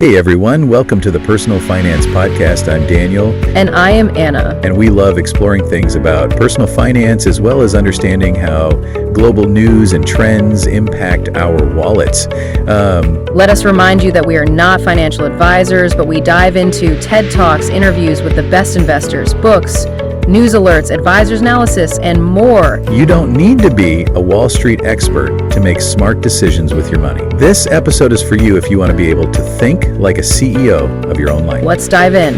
Hey everyone, welcome to the Personal Finance Podcast. I'm Daniel. And I am Anna. And we love exploring things about personal finance as well as understanding how global news and trends impact our wallets. Let us remind you that we are not financial advisors, but we dive into TED Talks, interviews with the best investors, books, news alerts, advisors analysis, and more. You don't need to be a Wall Street expert to make smart decisions with your money. This episode is for you if you want to be able to think like a CEO of your own life. Let's dive in.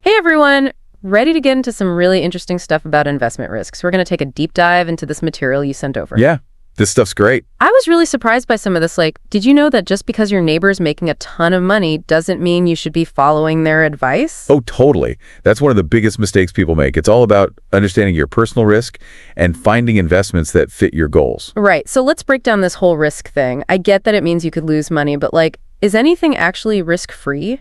Hey everyone! Ready to get into some really interesting stuff about investment risks. We're going to take a deep dive into this material you sent over. Yeah. This stuff's great. I was really surprised by some of this. Did you know that just because your neighbor's making a ton of money doesn't mean you should be following their advice? Oh, totally. That's one of the biggest mistakes people make. It's all about understanding your personal risk and finding investments that fit your goals. Right. So let's break down this whole risk thing. I get that it means you could lose money, but is anything actually risk-free?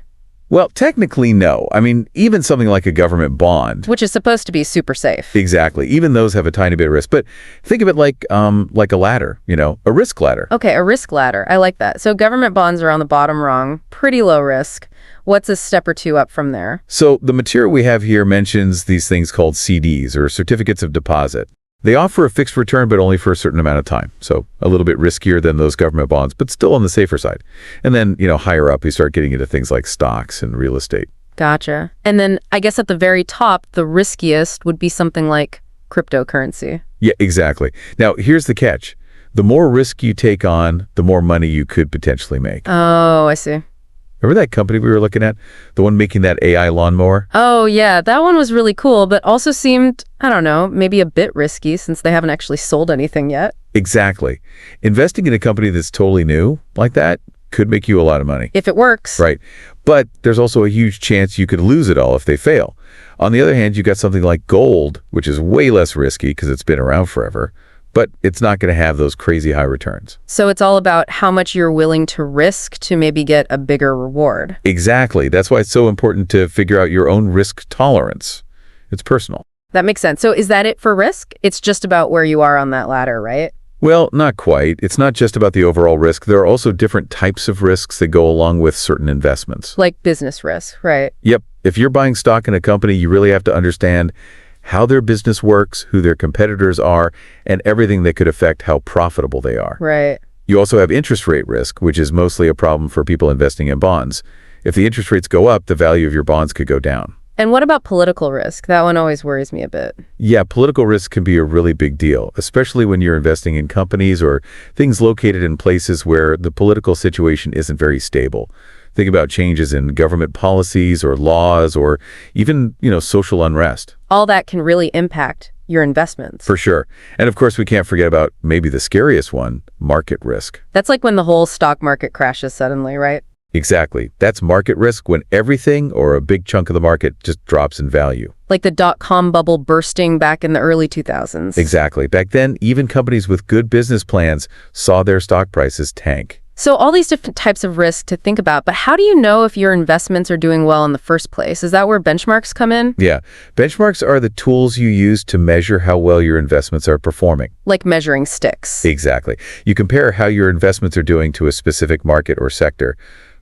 Well, technically, no. I mean, even something like a government bond, which is supposed to be super safe. Exactly. Even those have a tiny bit of risk. But think of it like a ladder, a risk ladder. Okay, a risk ladder. I like that. So government bonds are on the bottom rung, pretty low risk. What's a step or two up from there? So the material we have here mentions these things called CDs, or certificates of deposit. They offer a fixed return, but only for a certain amount of time. So a little bit riskier than those government bonds, but still on the safer side. And then, higher up, you start getting into things like stocks and real estate. Gotcha. And then I guess at the very top, the riskiest would be something like cryptocurrency. Yeah, exactly. Now, here's the catch. The more risk you take on, the more money you could potentially make. Oh, I see. Remember that company we were looking at? The one making that AI lawnmower? Oh, yeah. That one was really cool, but also seemed, I don't know, maybe a bit risky since they haven't actually sold anything yet. Exactly. Investing in a company that's totally new like that could make you a lot of money. If it works. Right. But there's also a huge chance you could lose it all if they fail. On the other hand, you got something like gold, which is way less risky because it's been around forever, but it's not going to have those crazy high returns. So it's all about how much you're willing to risk to maybe get a bigger reward. Exactly. That's why it's so important to figure out your own risk tolerance. It's personal. That makes sense. So is that it for risk? It's just about where you are on that ladder, right? Well, not quite. It's not just about the overall risk. There are also different types of risks that go along with certain investments. Like business risk, right? Yep. If you're buying stock in a company, you really have to understand how their business works, who their competitors are, and everything that could affect how profitable they are. Right. You also have interest rate risk, which is mostly a problem for people investing in bonds. If the interest rates go up, the value of your bonds could go down. And what about political risk? That one always worries me a bit. Yeah, political risk can be a really big deal, especially when you're investing in companies or things located in places where the political situation isn't very stable. Think about changes in government policies or laws or even, social unrest. All that can really impact your investments. For sure. And of course, we can't forget about maybe the scariest one, market risk. That's like when the whole stock market crashes suddenly, right? Exactly. That's market risk when everything or a big chunk of the market just drops in value. Like the dot-com bubble bursting back in the early 2000s. Exactly. Back then, even companies with good business plans saw their stock prices tank. So all these different types of risk to think about, but how do you know if your investments are doing well in the first place? Is that where benchmarks come in? Yeah. Benchmarks are the tools you use to measure how well your investments are performing. Like measuring sticks. Exactly. You compare how your investments are doing to a specific market or sector.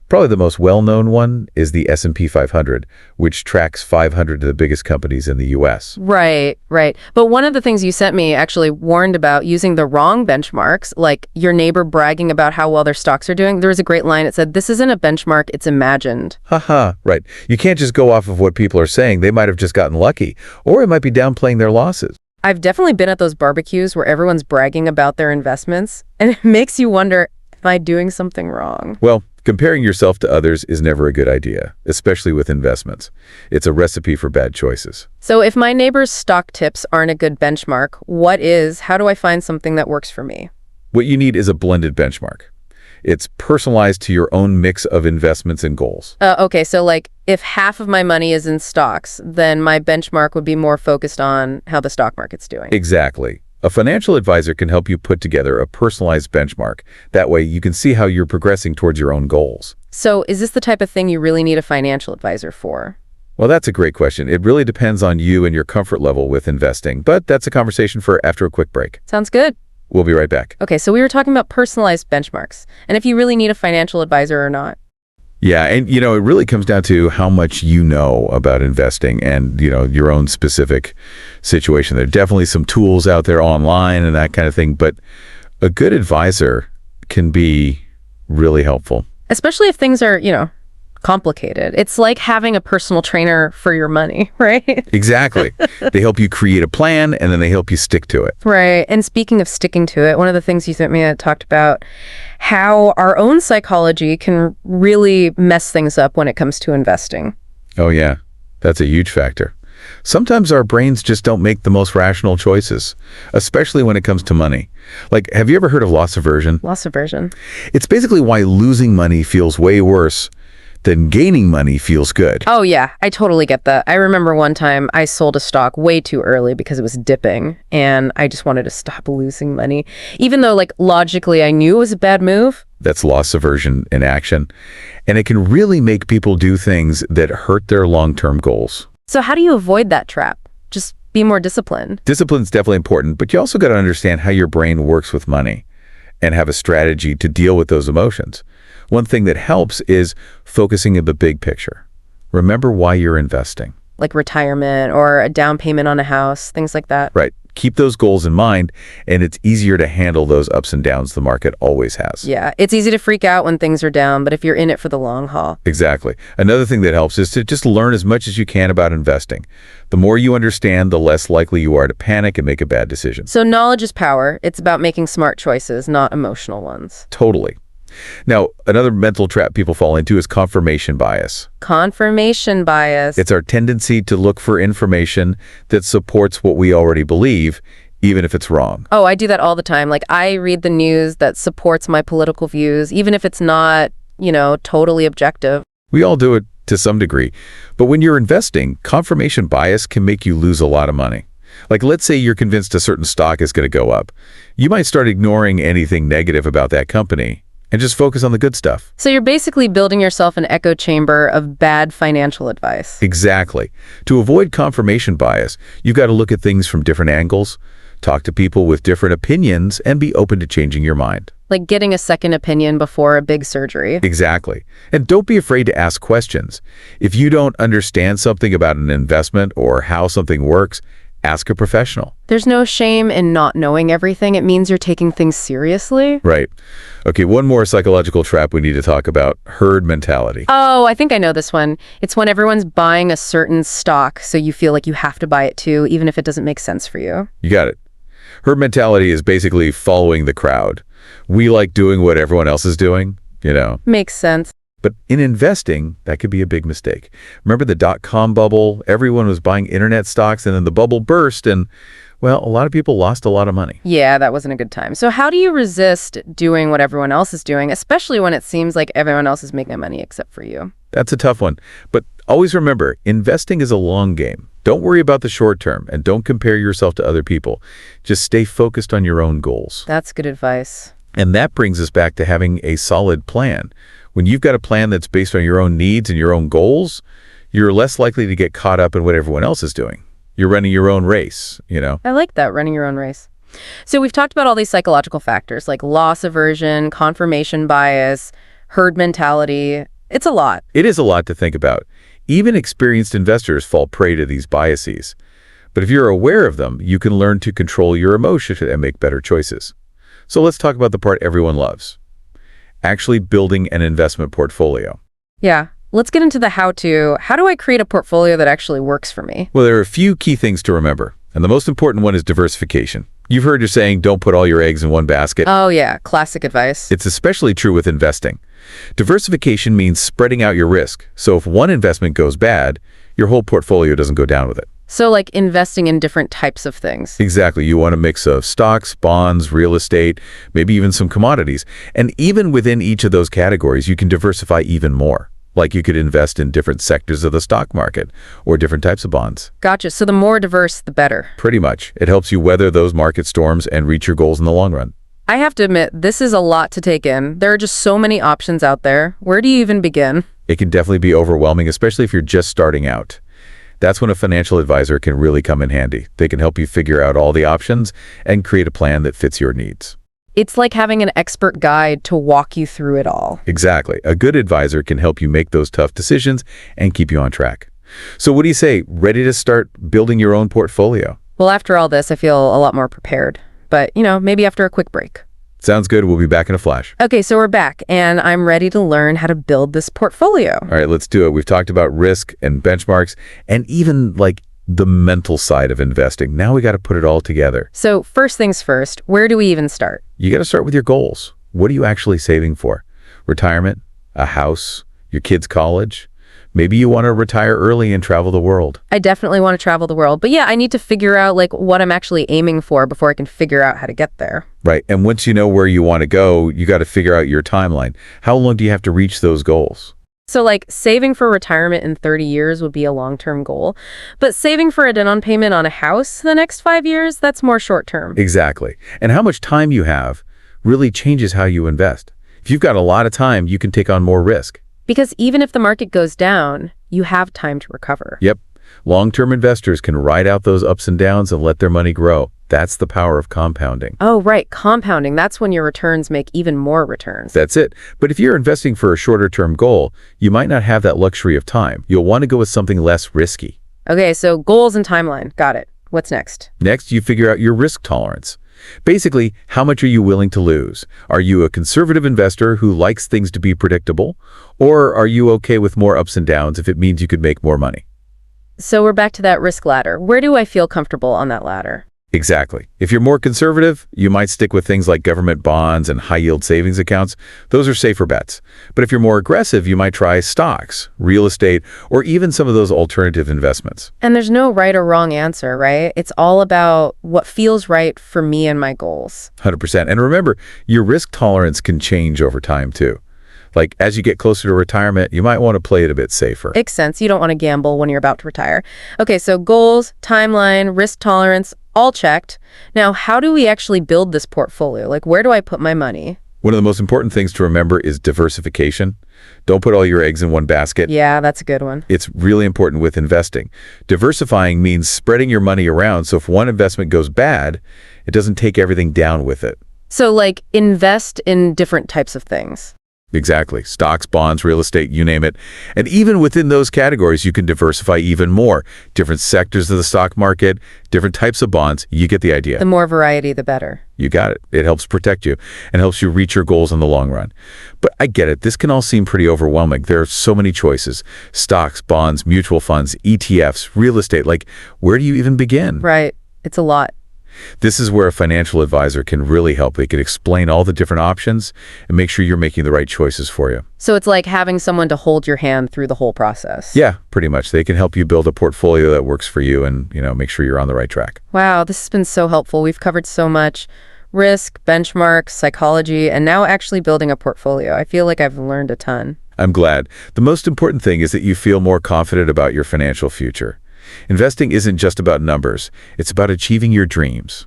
Probably the most well-known one is the S&P 500, which tracks 500 of the biggest companies in the U.S. Right. But one of the things you sent me actually warned about using the wrong benchmarks, like your neighbor bragging about how well their stocks are doing. There was a great line. It said, "This isn't a benchmark, it's imagined." Haha, right. You can't just go off of what people are saying. They might have just gotten lucky, or it might be downplaying their losses. I've definitely been at those barbecues where everyone's bragging about their investments, and it makes you wonder, am I doing something wrong? Well, comparing yourself to others is never a good idea, especially with investments. It's a recipe for bad choices. So if my neighbor's stock tips aren't a good benchmark, how do I find something that works for me? What you need is a blended benchmark. It's personalized to your own mix of investments and goals. Okay, so if half of my money is in stocks, then my benchmark would be more focused on how the stock market's doing. Exactly. A financial advisor can help you put together a personalized benchmark. That way you can see how you're progressing towards your own goals. So is this the type of thing you really need a financial advisor for? Well, that's a great question. It really depends on you and your comfort level with investing, but that's a conversation for after a quick break. Sounds good. We'll be right back. Okay, so we were talking about personalized benchmarks and if you really need a financial advisor or not. Yeah, and it really comes down to how much you know about investing and, your own specific situation. There are definitely some tools out there online and that kind of thing, but a good advisor can be really helpful. Especially if things are, complicated. It's like having a personal trainer for your money, right? Exactly. They help you create a plan and then they help you stick to it. Right. And speaking of sticking to it, one of the things you sent me talked about how our own psychology can really mess things up when it comes to investing. Oh, yeah. That's a huge factor. Sometimes our brains just don't make the most rational choices, especially when it comes to money. Like, have you ever heard of loss aversion? Loss aversion. It's basically why losing money feels way worse than gaining money feels good. Oh, yeah. I totally get that. I remember one time I sold a stock way too early because it was dipping, and I just wanted to stop losing money. Even though, logically, I knew it was a bad move. That's loss aversion in action. And it can really make people do things that hurt their long-term goals. So how do you avoid that trap? Just be more disciplined. Discipline's definitely important, but you also got to understand how your brain works with money and have a strategy to deal with those emotions. One thing that helps is focusing on the big picture. Remember why you're investing. Like retirement or a down payment on a house, things like that. Right. Keep those goals in mind, and it's easier to handle those ups and downs the market always has. Yeah, it's easy to freak out when things are down, but if you're in it for the long haul. Exactly. Another thing that helps is to just learn as much as you can about investing. The more you understand, the less likely you are to panic and make a bad decision. So knowledge is power. It's about making smart choices, not emotional ones. Totally. Now, another mental trap people fall into is confirmation bias. Confirmation bias. It's our tendency to look for information that supports what we already believe, even if it's wrong. Oh, I do that all the time. I read the news that supports my political views, even if it's not, totally objective. We all do it to some degree. But when you're investing, confirmation bias can make you lose a lot of money. Let's say you're convinced a certain stock is going to go up. You might start ignoring anything negative about that company and just focus on the good stuff. So you're basically building yourself an echo chamber of bad financial advice. Exactly. To avoid confirmation bias, you've got to look at things from different angles, talk to people with different opinions, and be open to changing your mind. Like getting a second opinion before a big surgery. Exactly. And don't be afraid to ask questions. If you don't understand something about an investment or how something works, ask a professional. There's no shame in not knowing everything. It means you're taking things seriously. Right. Okay, one more psychological trap we need to talk about, herd mentality. Oh, I think I know this one. It's when everyone's buying a certain stock, so you feel like you have to buy it too, even if it doesn't make sense for you. You got it. Herd mentality is basically following the crowd. We like doing what everyone else is doing, Makes sense. But in investing, that could be a big mistake. Remember the dot-com bubble? Everyone was buying internet stocks and then the bubble burst and, well, a lot of people lost a lot of money. Yeah, that wasn't a good time. So how do you resist doing what everyone else is doing, especially when it seems like everyone else is making money except for you? That's a tough one. But always remember, investing is a long game. Don't worry about the short term and don't compare yourself to other people. Just stay focused on your own goals. That's good advice. And that brings us back to having a solid plan. When you've got a plan that's based on your own needs and your own goals, you're less likely to get caught up in what everyone else is doing. You're running your own race, I like that, running your own race. So we've talked about all these psychological factors like loss aversion, confirmation bias, herd mentality. It's a lot. It is a lot to think about. Even experienced investors fall prey to these biases. But if you're aware of them, you can learn to control your emotions and make better choices. So let's talk about the part everyone loves. Actually building an investment portfolio. Yeah. Let's get into the how-to. How do I create a portfolio that actually works for me? Well, there are a few key things to remember, and the most important one is diversification. You've heard your saying, don't put all your eggs in one basket. Oh, yeah. Classic advice. It's especially true with investing. Diversification means spreading out your risk, so if one investment goes bad, your whole portfolio doesn't go down with it. So like investing in different types of things. Exactly. You want a mix of stocks, bonds, real estate, maybe even some commodities. And even within each of those categories, you can diversify even more. Like you could invest in different sectors of the stock market or different types of bonds. Gotcha. So the more diverse, the better. Pretty much. It helps you weather those market storms and reach your goals in the long run. I have to admit, this is a lot to take in. There are just so many options out there. Where do you even begin? It can definitely be overwhelming, especially if you're just starting out. That's when a financial advisor can really come in handy. They can help you figure out all the options and create a plan that fits your needs. It's like having an expert guide to walk you through it all. Exactly. A good advisor can help you make those tough decisions and keep you on track. So what do you say? Ready to start building your own portfolio? Well, after all this, I feel a lot more prepared. But, maybe after a quick break. Sounds good. We'll be back in a flash. Okay, so we're back, and I'm ready to learn how to build this portfolio. All right, let's do it. We've talked about risk and benchmarks and even like the mental side of investing. Now we got to put it all together. So first things first, where do we even start? You got to start with your goals. What are you actually saving for? Retirement? A house? Your kids' college? Maybe you want to retire early and travel the world. I definitely want to travel the world. But yeah, I need to figure out what I'm actually aiming for before I can figure out how to get there. Right. And once you know where you want to go, you got to figure out your timeline. How long do you have to reach those goals? So saving for retirement in 30 years would be a long-term goal. But saving for a down payment on a house the next 5 years, that's more short-term. Exactly. And how much time you have really changes how you invest. If you've got a lot of time, you can take on more risk. Because even if the market goes down, you have time to recover. Yep. Long-term investors can ride out those ups and downs and let their money grow. That's the power of compounding. Oh, right. Compounding. That's when your returns make even more returns. That's it. But if you're investing for a shorter-term goal, you might not have that luxury of time. You'll want to go with something less risky. Okay, so goals and timeline. Got it. What's next? Next, you figure out your risk tolerance. Basically, how much are you willing to lose? Are you a conservative investor who likes things to be predictable? Or are you okay with more ups and downs if it means you could make more money? So we're back to that risk ladder. Where do I feel comfortable on that ladder? Exactly. If you're more conservative, you might stick with things like government bonds and high-yield savings accounts. Those are safer bets. But if you're more aggressive, you might try stocks, real estate, or even some of those alternative investments. And there's no right or wrong answer, right? It's all about what feels right for me and my goals. 100%. And remember, your risk tolerance can change over time, too. Like, as you get closer to retirement, you might want to play it a bit safer. Makes sense. You don't want to gamble when you're about to retire. Okay, so goals, timeline, risk tolerance, all checked. Now, how do we actually build this portfolio? Where do I put my money? One of the most important things to remember is diversification. Don't put all your eggs in one basket. Yeah, that's a good one. It's really important with investing. Diversifying means spreading your money around, so if one investment goes bad, it doesn't take everything down with it. So, invest in different types of things. Exactly. Stocks, bonds, real estate, you name it. And even within those categories, you can diversify even more. Different sectors of the stock market, different types of bonds. You get the idea. The more variety, the better. You got it. It helps protect you and helps you reach your goals in the long run. But I get it. This can all seem pretty overwhelming. There are so many choices. Stocks, bonds, mutual funds, ETFs, real estate. Where do you even begin? Right. It's a lot. This is where a financial advisor can really help. They can explain all the different options and make sure you're making the right choices for you. So it's like having someone to hold your hand through the whole process. Yeah, pretty much. They can help you build a portfolio that works for you and, make sure you're on the right track. Wow, this has been so helpful. We've covered so much. Risk, benchmarks, psychology, and now actually building a portfolio. I feel like I've learned a ton. I'm glad. The most important thing is that you feel more confident about your financial future. Investing isn't just about numbers. It's about achieving your dreams.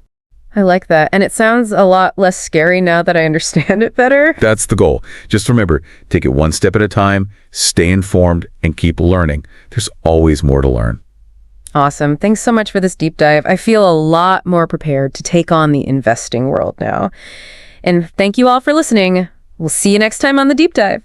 I like that. And it sounds a lot less scary now that I understand it better. That's the goal. Just remember, take it one step at a time, stay informed, and keep learning. There's always more to learn. Awesome. Thanks so much for this deep dive. I feel a lot more prepared to take on the investing world now. And thank you all for listening. We'll see you next time on the deep dive.